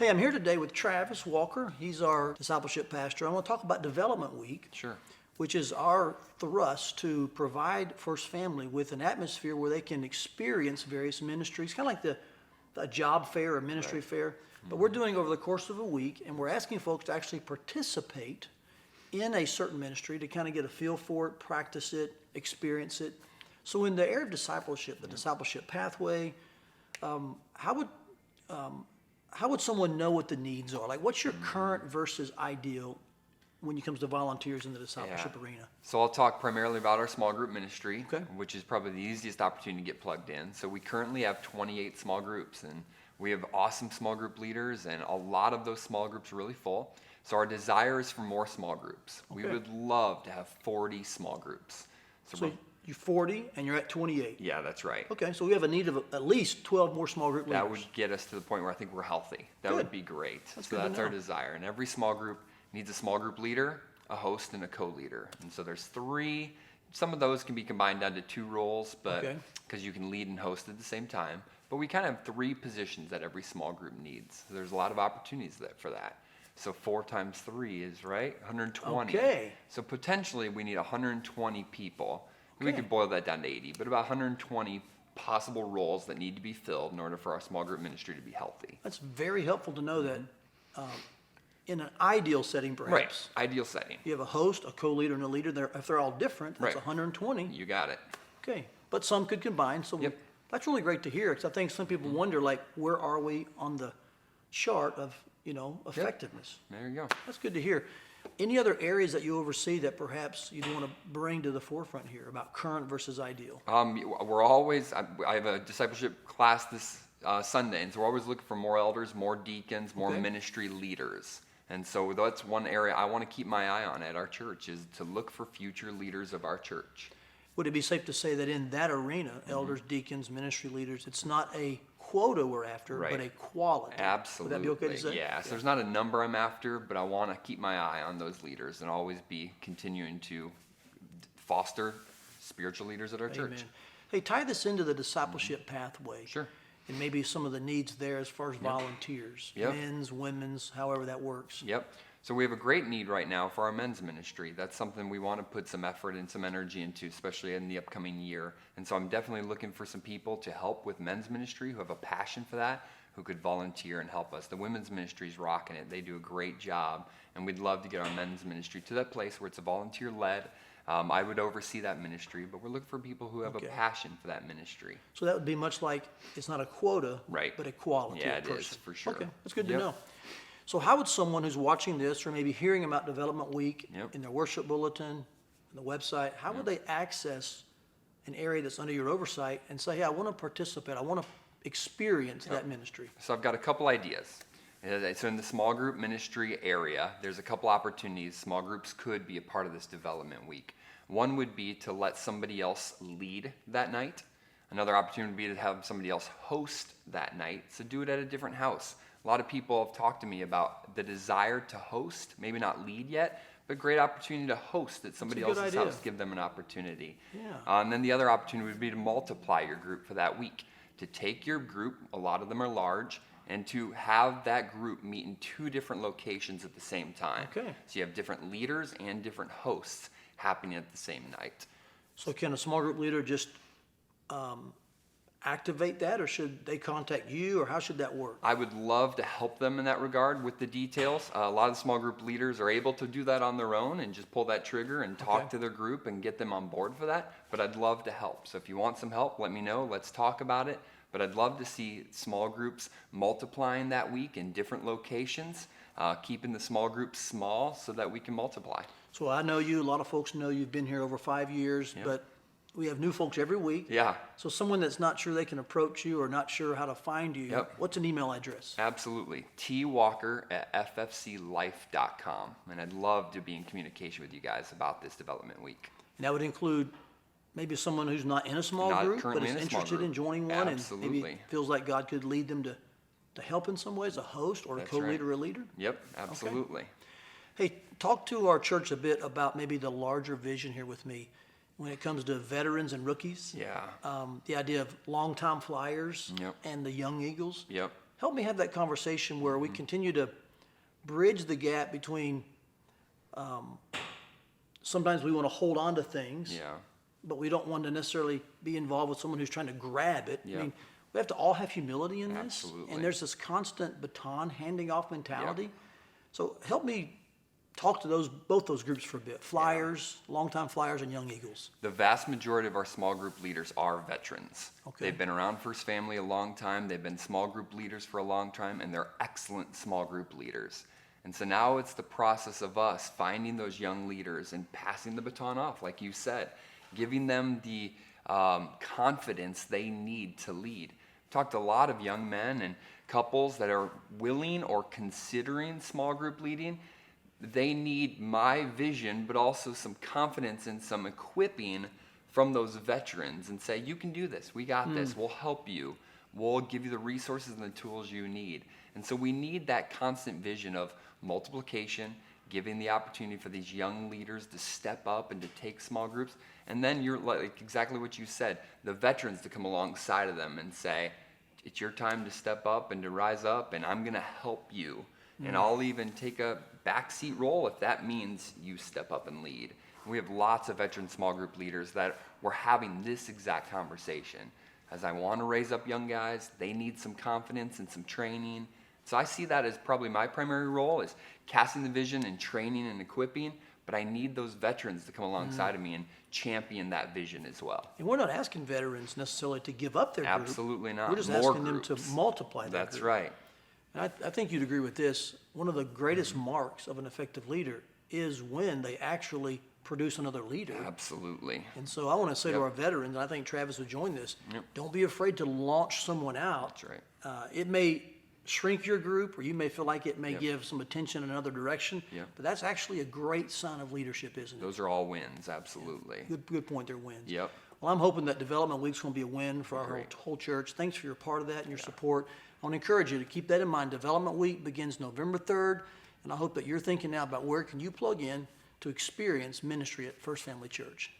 Hey, I'm here today with Travis Walker. He's our discipleship pastor. I want to talk about Development Week. Sure. Which is our thrust to provide First Family with an atmosphere where they can experience various ministries, kind of like a job fair or ministry fair. But we're doing over the course of a week, and we're asking folks to actually participate in a certain ministry to kind of get a feel for it, practice it, experience it. So in the area of discipleship, the discipleship pathway, how would someone know what the needs are? Like, what's your current versus ideal when it comes to volunteers in the discipleship arena? So I'll talk primarily about our small group ministry, Okay. which is probably the easiest opportunity to get plugged in. So we currently have 28 small groups, and we have awesome small group leaders, and a lot of those small groups are really full. So our desire is for more small groups. We Okay. would love to have 40 small groups. So you're 40 and you're at 28. Yeah, that's right. Okay, so we have a need of at least 12 more small group leaders. That would get us to the point where I think we're healthy. That Good. would be great. That's So good to that's our know. desire. And every small group needs a small group leader, a host, and a co-leader. And so there's 3. Some of those can be combined down to 2 roles, but Okay. because you can lead and host at the same time. But we kind of have 3 positions that every small group needs. So there's a lot of opportunities for that. So 4 times 3 is, right, 120. Okay. So potentially we need 120 people. We Okay. could boil that down to 80, but about 120 possible roles that need to be filled in order for our small group ministry to be healthy. That's very helpful to know that in an ideal setting, perhaps, Ideal setting. you have a host, a co-leader, and a leader. If they're all different, that's Right. 120. You got it. Okay, but some could combine. So Yep. that's really great to hear, because I think some people wonder, like, where are we on the chart of, effectiveness? There you go. That's good to hear. Any other areas that you oversee that perhaps you'd want to bring to the forefront here about current versus ideal? We're always, I have a discipleship class this Sunday, and so we're always looking for more elders, more deacons, more Okay. ministry leaders. And so that's one area I want to keep my eye on at our church, is to look for future leaders of our church. Would it be safe to say that in that arena, elders, deacons, ministry leaders, it's not a quota we're after, Right. but a quality? Absolutely. Would that be okay to say? Yeah. So there's not a number I'm after, but I want to keep my eye on those leaders and always be continuing to foster spiritual leaders at our church. Amen. Hey, tie this into the discipleship pathway. Sure. And maybe some of the needs there as far as volunteers, Yep. men's, women's, however that works. Yep. So we have a great need right now for our men's ministry. That's something we want to put some effort and some energy into, especially in the upcoming year. And so I'm definitely looking for some people to help with men's ministry who have a passion for that, who could volunteer and help us. The women's ministry is rocking it. They do a great job. And we'd love to get our men's ministry to that place where it's a volunteer-led. I would oversee that ministry, but we're looking for people who have Okay. a passion for that ministry. So that would be much like, it's not a quota, Right. but a quality Yeah, of it person. is, for sure. Okay, that's good to Yep. know. So how would someone who's watching this or maybe hearing about Development Week Yep. in their worship bulletin, on the website, how would they access an area that's under your oversight and say, hey, I want to participate, I want to experience that ministry? So I've got a couple ideas. So in the small group ministry area, there's a couple opportunities small groups could be a part of this development week. One would be to let somebody else lead that night. Another opportunity would be to have somebody else host that night. So do it at a different house. A lot of people have talked to me about the desire to host, maybe not lead yet, but great opportunity to host at somebody good else's idea. house, give them an opportunity. Yeah. And then the other opportunity would be to multiply your group for that week, to take your group, a lot of them are large, and to have that group meet in 2 different locations at the same time. Okay. So you have different leaders and different hosts happening at the same night. So can a small group leader just activate that, or should they contact you, or how should that work? I would love to help them in that regard with the details. A lot of small group leaders are able to do that on their own and just pull that trigger and talk Okay. to their group and get them on board for that. But I'd love to help. So if you want some help, let me know. Let's talk about it. But I'd love to see small groups multiplying that week in different locations, keeping the small groups small so that we can multiply. So I know you, a lot of folks know you've been here over 5 years, Yep. but we have new folks every week. Yeah. So someone that's not sure they can approach you or not sure how to find you, Yep. what's an email address? Absolutely. twalker@ffclife.com. And I'd love to be in communication with you guys about this development week. And that would include maybe someone who's not in a small Not group, but currently is in a small interested in group. joining one, and maybe Absolutely. feels like God could lead them to help in some ways, a host or a That's co-leader right. or a leader. Yep, absolutely. Hey, talk to our church a bit about maybe the larger vision here with me when it comes to veterans and rookies. Yeah. The idea of longtime flyers Yep. and the young eagles. Yep. help me have that conversation where we continue to bridge the gap between, sometimes we want to hold on to things, Yeah. but we don't want to necessarily be involved with someone who's trying to grab it. Yeah. I mean, we have to all have humility in this. Absolutely. And there's this constant baton handing off mentality. So help me talk to both those groups for a bit. Flyers, longtime Flyers, and Young Eagles. The vast majority of our small group leaders are veterans. Okay. They've been around First Family a long time. They've been small group leaders for a long time, and they're excellent small group leaders. And so now it's the process of us finding those young leaders and passing the baton off, like you said, giving them the confidence they need to lead. Talked to a lot of young men and couples that are willing or considering small group leading. They need my vision, but also some confidence and some equipping from those veterans and say, you can do this. We got this. We'll help you. We'll give you the resources and the tools you need. And so we need that constant vision of multiplication, giving the opportunity for these young leaders to step up and to take small groups. And then you're like exactly what you said, the veterans to come alongside of them and say, it's your time to step up and to rise up, and I'm going to help you. And I'll even take a backseat role if that means you step up and lead. We have lots of veteran small group leaders that we're having this exact conversation. As I want to raise up young guys, they need some confidence and some training. So I see that as probably my primary role is casting the vision and training and equipping, but I need those veterans to come alongside of me and champion that vision as well. And we're not asking veterans necessarily to give up their group. Absolutely not. We're just More asking them groups. to multiply that That's group. right. And I think you'd agree with this. One of the greatest marks of an effective leader is when they actually produce another leader. Absolutely. And so I want to say to Yep. our veterans, and I think Travis would join this, Yep. don't be afraid to launch someone out. That's right. It may shrink your group, or you may feel like it may Yep. give some attention in another direction, Yep. but that's actually a great sign of leadership, isn't it? Those are all wins, absolutely. Good point, they're wins. Yep. Well, I'm hoping that Development Week's going to be a win for our Great. whole church. Thanks for your part of that and your support. I want to encourage you to keep that in mind. Development Week begins November 3rd, and I hope that you're thinking now about where can you plug in to experience ministry at First Family Church.